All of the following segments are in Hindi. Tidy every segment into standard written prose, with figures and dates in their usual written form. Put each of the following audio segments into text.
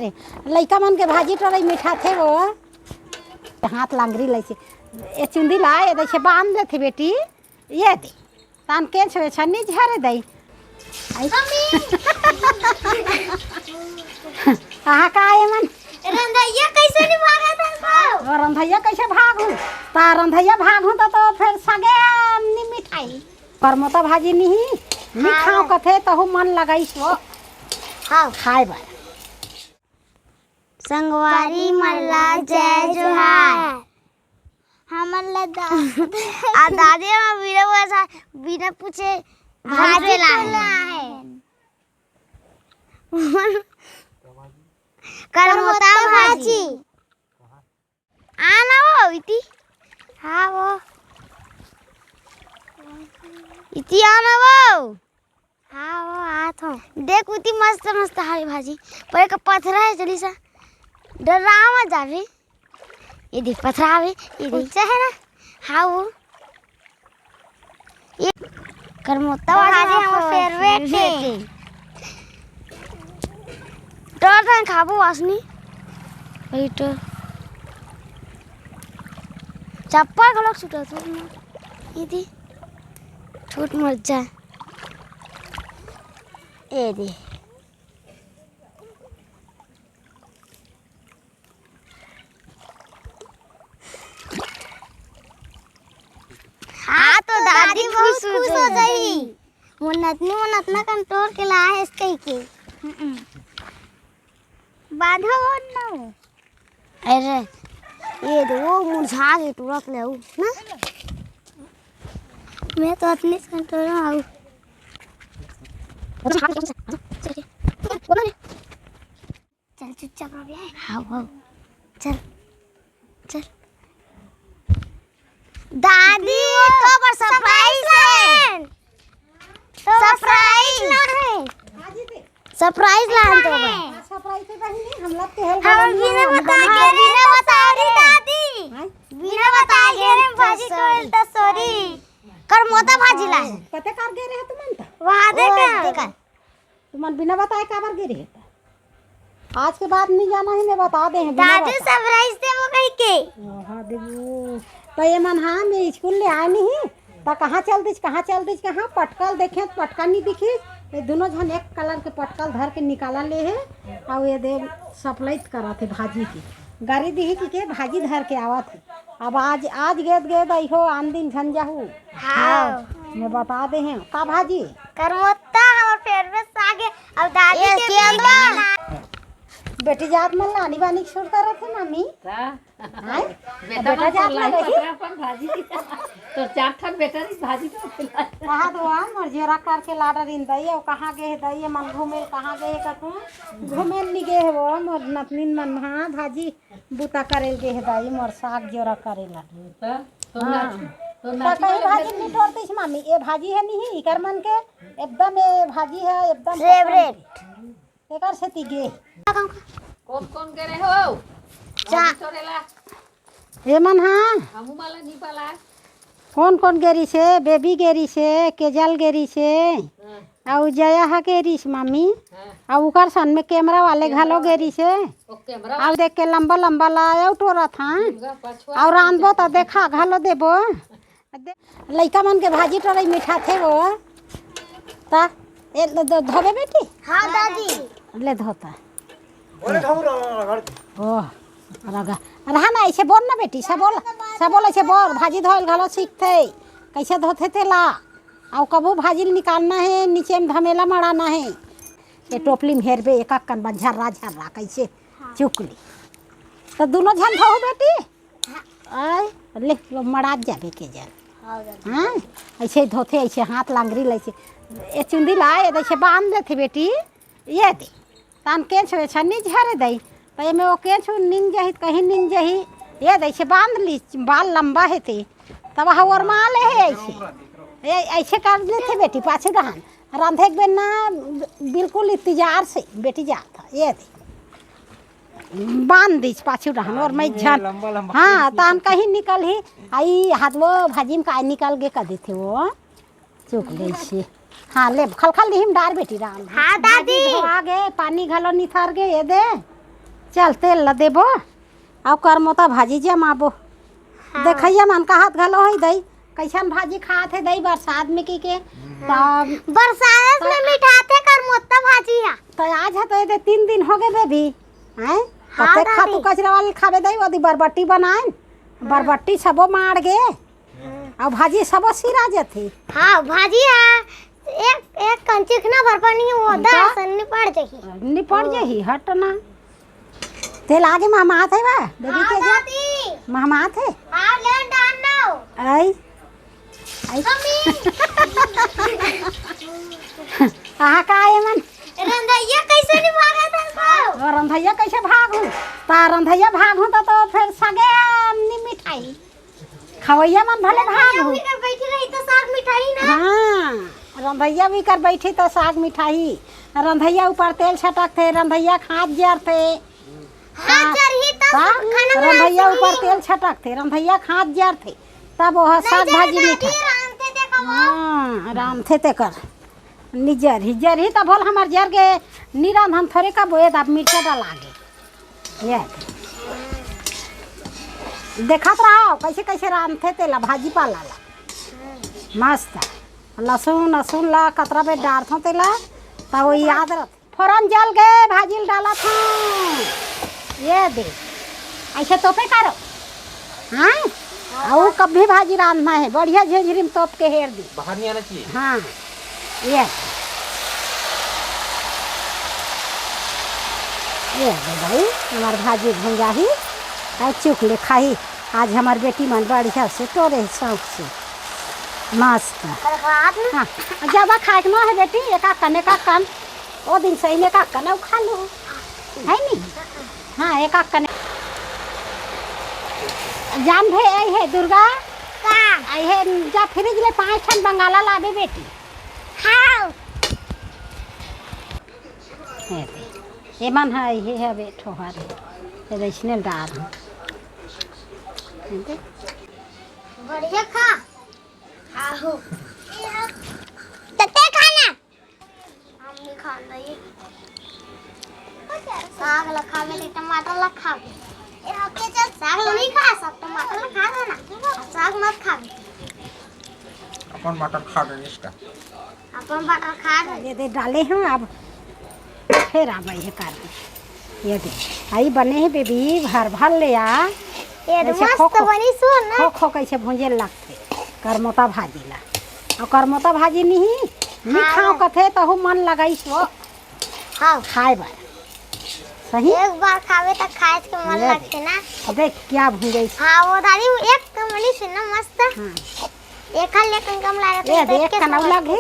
लइका मन के भाजी टोरई मीठा थे वो हाथ लांगरी लैसे ए चुंदी ला ए दैसे बांध देथे बेटी ये दे तान के छवे छन्नी झरे दई कहाँ का है मन रंधैया कैसे नहीं भागा था और रंधैया कैसे भागू ता रंधैया भागू तो फिर सगे नि मिठाई परमोता भाजी नहीं मिठाओ कथे तहु मन लगाई सो हाँ खाए बा संगवारी मल्ला जय जोहार हमला दादी हम बिना पूछे भाजी ला है करमोता भाजी आना वो इति हाँ वो इति आना वो हाँ वो आत हो देख उती मस्त मस्त हरी भाजी पर एक पथरा है चली सा डरावा जावे ये देख पथरावे ये देख है ना हाँ वो ये करमोता भाजी हमारा फेवरेट है टोटन खाबो वासनी वेट चप्पा गलक छूटा तो ये दी छूट मर जा ये दी हाँ तो दादी बहुत खुश हो गई मुन्नत ना कंट्रोल के ला है इसके के बाधा और ना अरे ये दो मुरझा के तुरंत ले ना मैं तो अपने कंट्रोल में आऊँ चल चुपचाप रह गया हाँ हाँ चल चल दादी तो पर सरप्राइज है सरप्राइज ला है सरप्राइज ला तो सरप्राइज तो नहीं हम लोग के हेल्प हम बिना बता के दादी बिना बता के भाजी तोड़ तो सॉरी करमोता भाजी ला है कते कार गे रहे तुमन त वहां देखा तुमन बिना बताए काबर गे रहे आज के बाद नहीं जाना है मैं बता दे हैं दादी सरप्राइज दे वो कहीं के हां देबू तो ये मन हां मैं स्कूल ले आए नहीं तो कहाँ चल दिस कहाँ पटकल देखे तो पटकल नहीं दिखी ये दोनों जन एक कलर के पटकल धर के निकाला ले है और ये दे सप्लाई करा थे भाजी की गाड़ी दी की के भाजी धर के आवा थे अब आज गेद हो आन दिन झन जाहू हाँ मैं बता दे हैं का भाजी करमोता हमार फेवरेट साग है अब दादी के अंदर बेटी जात मन लानी बानी छोड़ कर थे मम्मी हां बेटा जात में रही अपन भाजी तो चार ठन बेटा री भाजी तो कहां दो मोर जेरा करके लाडर इन दई और कहां गए दई मन घूमे कहां गए कतू घूमे नहीं गए वो मोर नतनीन मन हां भाजी बूता करेल गए दई मोर साग जोरा करेला तो तो कहीं भाजी नहीं तोड़तीस मम्मी ये भाजी है नहीं कर मन के एकदम ये भाजी है एकदम फेवरेट एकर से तिगे कौन करे हो चा छोड़ेला ये मन हां हमू माला नहीं पाला कौन गेरी से बेबी गेरी से केजल गेरी से और जया हा गेरी से मम्मी और उकर सन में कैमरा वाले घालो गेरी से ओ कैमरा और देख के लंबा लाया टोरा था और रांधबो तो देखा घालो देबो लइका मन के भाजी टोरई मीठा थे वो ता ए धोबे बेटी हाँ दादी ले धोता ओह रगा रहना ऐसे बोल ना बेटी सब बोल ऐसे बोल भाजी धोल घालो सीखते कैसे धोते थे ला और कबू भाजी निकालना है नीचे में धमेला मड़ाना है ये टोपली में हेरबे एक कन झर्रा कैसे चुकली तो दोनों झन धो बेटी आय ले मड़ा जाबे के जल हाँ ऐसे धोते ऐसे हाथ लांगरी लैसे ये चुंदी ला ये ऐसे बांध देते बेटी ये दे तान के छवे छन्नी झरे दई तो ये में वो के छु निंग जही कहीं निंग जही ये ऐसे बांध ली बाल लंबा है थे तब हवर माल है ऐसे कर लेते बेटी पाछे दहन रांधे के ना बिल्कुल इंतजार से बेटी जाता ये दे बांध दीस पाछू रहन और मैं झन हाँ तान कहीं निकल ही आई हाथ वो भाजी में का निकल के कर देते वो चुक ले से हाँ ले खल खल हिम डार बेटी राम हाँ दादी आ गए पानी घालो निथार गए ये दे चल तेल ला देबो और करमोता भाजी जमाबो। देखैया मन का हाथ घलो है दई कैसन भाजी खात है दई बरसात में की के तब बरसात में मिठाते करमोता भाजी है। तो आज है तो 3 दिन हो गए बेबी हैं हाँ, कते दादी। खातू कचरा वाले खावे दई ओदी बरबट्टी बनाए बरबट्टी सबो मार गे और भाजी सबो सिरा जथे। हाँ भाजी है एक कंचिक ना भर पानी वो दर्शन नहीं पड़ जाही निपट जही हट ना तेल आगे महमात है बा बेबी के जा दादी महमात है हाँ ले डालना आई आई आहा का आए मन रंधैया कैसे नहीं भागा था और रंधैया कैसे भागू ता रंधैया भागू तो फिर सगे नी मिठाई खवैया मन भले भागू कर बैठी रही तो साग मिठाई ना। हाँ रंधैया भी कर बैठी तो साग मिठाई रंधैया ऊपर तेल छटक थे रंधैया खाद जर थे हाँ चरही तो खाना रंधैया ऊपर तेल छटक थे रंधैया खाद जर थे तब वह साग भाजी मिठाई रांधते देखो हाँ राम थे ते कर निजर ही तब बोल हमार जर के निरान हम थोड़े का बोए तब मिर्चा डालागे ये देखत रहो कैसे कैसे रांधते तेला भाजी पाला ला मस्त लहसुन लहसुन ला कतरा पे डालथो तेला तब वो याद रख फोरन जल गए भाजी डाला था ये दे ऐसे तोपे करो हाँ और कभी भाजी रांधना है बढ़िया झंझरी में तोप के हेर दी बाहर नहीं आना चाहिए। हाँ ये दे भाई हमार भाजी भुंजाही और चुकले खाही आज हमार बेटी मन बढ़िया से तोरे शौक से मस्त हाँ जब खाए ना है बेटी एक कन वो दिन सही में का कन खा लो है नहीं हाँ एक कन जान भे आई है दुर्गा का आई है जा फ्रिज ले 5 ठन बंगाला लाबे बेटी हाँ ये मन है ये है बेठो हरे ये वैष्णव डाल बढ़िया खा आहो तते खाना हम नहीं खाना ये साग लखा में टमाटर लखा ये हफ्ते चल साग नहीं खा सब टमाटर लखा देना साग मत खा अपन मटर खा देंगे इसका। अपन बटर खा दे ये दे डाले हैं अब फिर अब ये कर ये दे आई बने हैं बेबी भर भर ले आ ये ऐसे मस्त खो-खो। बनी सुन खो खो कैसे भुंजे लगते करमोता भाजी ला और करमोता भाजी नहीं खाओ कथे तो मन लगाई सो हाँ खाए बार सही एक बार खावे तक खाए के मन ले दे। लगते ना देख क्या भुंजे हाँ वो दादी एक कमली से ना मस्त हाँ एक हल लेकिन कम ला ये देख कनौ लगे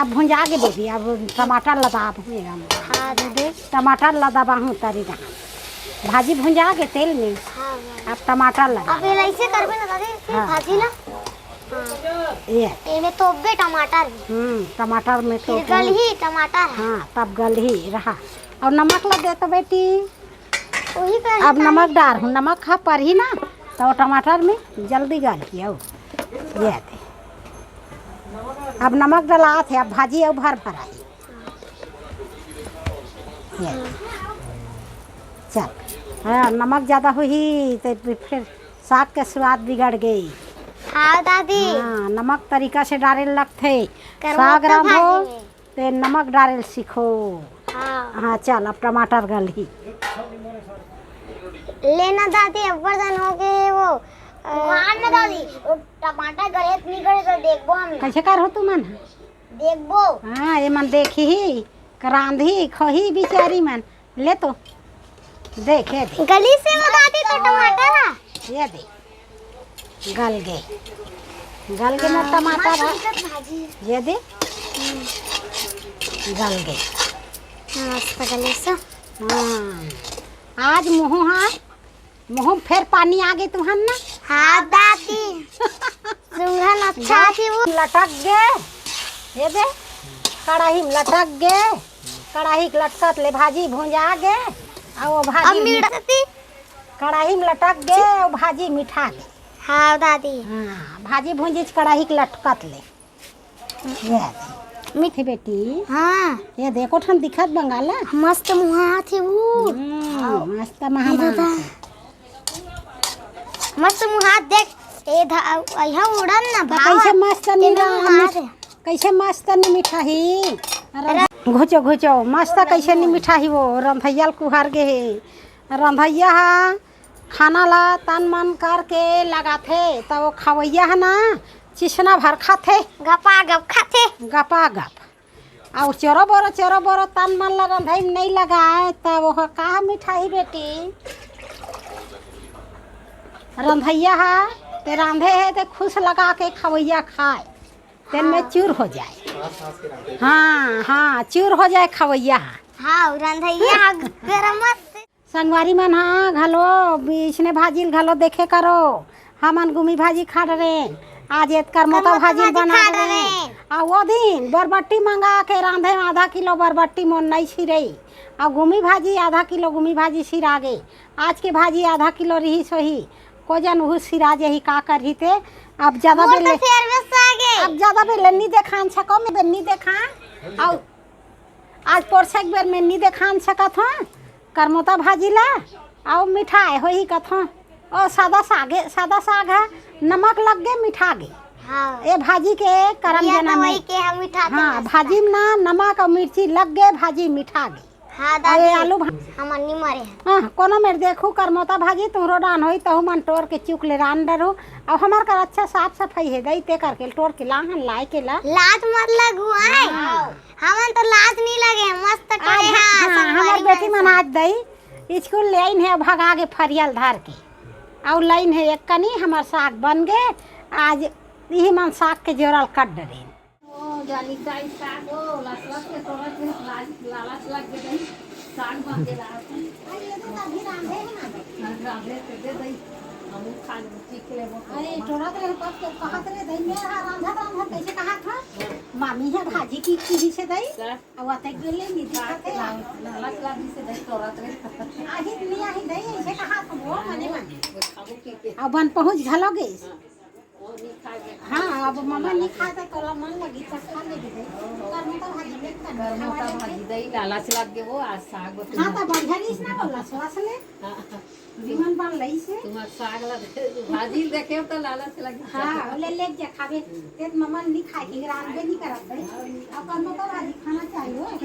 अब भुंजा के बेबी अब टमाटर लदा भुंजेगा हाँ देख टमाटर लदा बाहू तरी रहा भाजी भुंजा के तेल में हाँ अब टमाटर लगा अब ये ऐसे करबे ना दादी फिर हाँ, भाजी ला ये इमे तोबे टमाटर टमाटर में तो फिर गल ही टमाटर हाँ तब गल ही रहा और नमक लग दे तो बेटी वही कर अब नमक डाल हूँ नमक खा पर ही ना तो टमाटर में जल्दी गल किया ये थे अब नमक डला थे अब भाजी अब भर भर आई ये चल हाँ नमक ज़्यादा हुई तो फिर साग के स्वाद बिगड़ गई। हाँ दादी हाँ नमक तरीका से डाले लगते करमोता साग रांधो भाजी में। ते नमक डाले सीखो। हाँ हाँ चल अब टमाटर गल ही लेना दादी अब बर्तन हो गए वो वहाँ ना दादी वो टमाटर गले नहीं गले तो देखबो हम कैसे कर हो तू मन देखबो हाँ ये मन देखी ही रांधी खोही बिचारी मन ले तो देख ये दे गली से वो दादी तो टमाटर है ये दे गल गए ना टमाटर है भाजी ये दे गल गए मस्त गली से हाँ आज मुँह फिर पानी आ गई तुहन ना हाँ दादी सुंघन अच्छा थी वो लटक गए ये दे कढ़ाई में लटक गए कढ़ाई के लटकत ले भाजी भुंजा गए और वो अब भाजी मिर्ची कढ़ाई में लटक गए और भाजी मिठा गए। हाँ दादी हाँ भाजी भुंजी कढ़ाई के लटकत ले ये दे। मीठी बेटी हाँ ये देखो ठन दिखत बंगाला मस्त मुहा थी वो मस्त महामा मस्त मुँह हाथ देख ए यहाँ उड़न ना भाव कैसे मस्त कैसे मस्त नी मिठाई घुचो घुचो मस्त कैसे नी मिठाई वो रंधैया कुहार गे हे रंधैया खाना ला तन मन करके लगाथे तो वो खवैया है ना चिसना भर खाथे गपा गप खाते गपा गप और चोरो बोरो तन मन ला रंधई नहीं लगाए तो वो का मिठाई बेटी रंधैया ते रांधे है ते खुश लगा के खवैया खाए तेन में चूर हो जाए हाँ चूर हो जाए खवैया हाँ रंधैया गरम मत संगवारी मन हाँ घलो इसने भाजी घलो देखे करो हमन गुमी भाजी खा रहे आज एतकर मोटा भाजी बना रहे आ वो दिन बरबट्टी मंगा के रांधे में आधा किलो बरबट्टी मोन नहीं छिरई और गुमी भाजी आधा किलो गुमी भाजी सिरा गे आज के भाजी आधा किलो रही सोही को जन वो सिरा जे ही का कर ही ते अब ज्यादा बेले अब ज्यादा बेले नहीं देखान सको मैं बेल नहीं देखा और आज पोरसक बेर में नहीं देखान सकत हूँ करमोता भाजी ला और मिठाई हो ही कथो और सादा साग है नमक लग गे मिठा गे हाँ ये भाजी के करम जना में के हम मिठा हाँ भाजी में ना नमक और मिर्ची लग गे भाजी मिठा गे हाँ और दादी ये आलू हम अन्नी मारे हाँ कोनो मेरे देखू करमोता भाजी तुहरो डान होई तहु मन टोर के चुक ले रान डरू और हमार कर अच्छा साफ सफाई है दई ते करके टोर के लाहन लाए के ला लात मत लगू आए हमन तो लात नहीं लगे मस्त करे हाँ हमार बेटी मन आज दई स्कूल लाइन है भगा के फरियल धार के और लाइन है एक कनी हमार साग बन गए आज यही मन साग के जोरल कट डरे जाली दाई साग हो लसलस के तोरा के लालच लग गई साग बन के रहा राधे के दे दई हम खा सीख ले वो अरे टोरा तो कब के कहत रे दई में रांधा कैसे कहा था मामी है भाजी की से दई और आते गेले नी दिखाते लालच लगी से दई तोरा रे आही नहीं आही दई ऐसे कहा था वो मने खाबो की अब बन पहुंच घलोगे वो नहीं खाए हाँ अब मम्मा नहीं खाता तोला मन लगी तो खा ले दे कर मोटा भाजी में कर मोटा भाजी दई लालच लग गए वो आज साग बत हाँ तो बढ़िया ना बोला स्वास ले विमान बन लई से तुम्हार साग ला भाजी देखे तो लालच लगी हाँ ले जा खावे ते मम्मा नहीं खाए कि रांधे नहीं करत है अब कर मोटा भाजी खाना चाहिए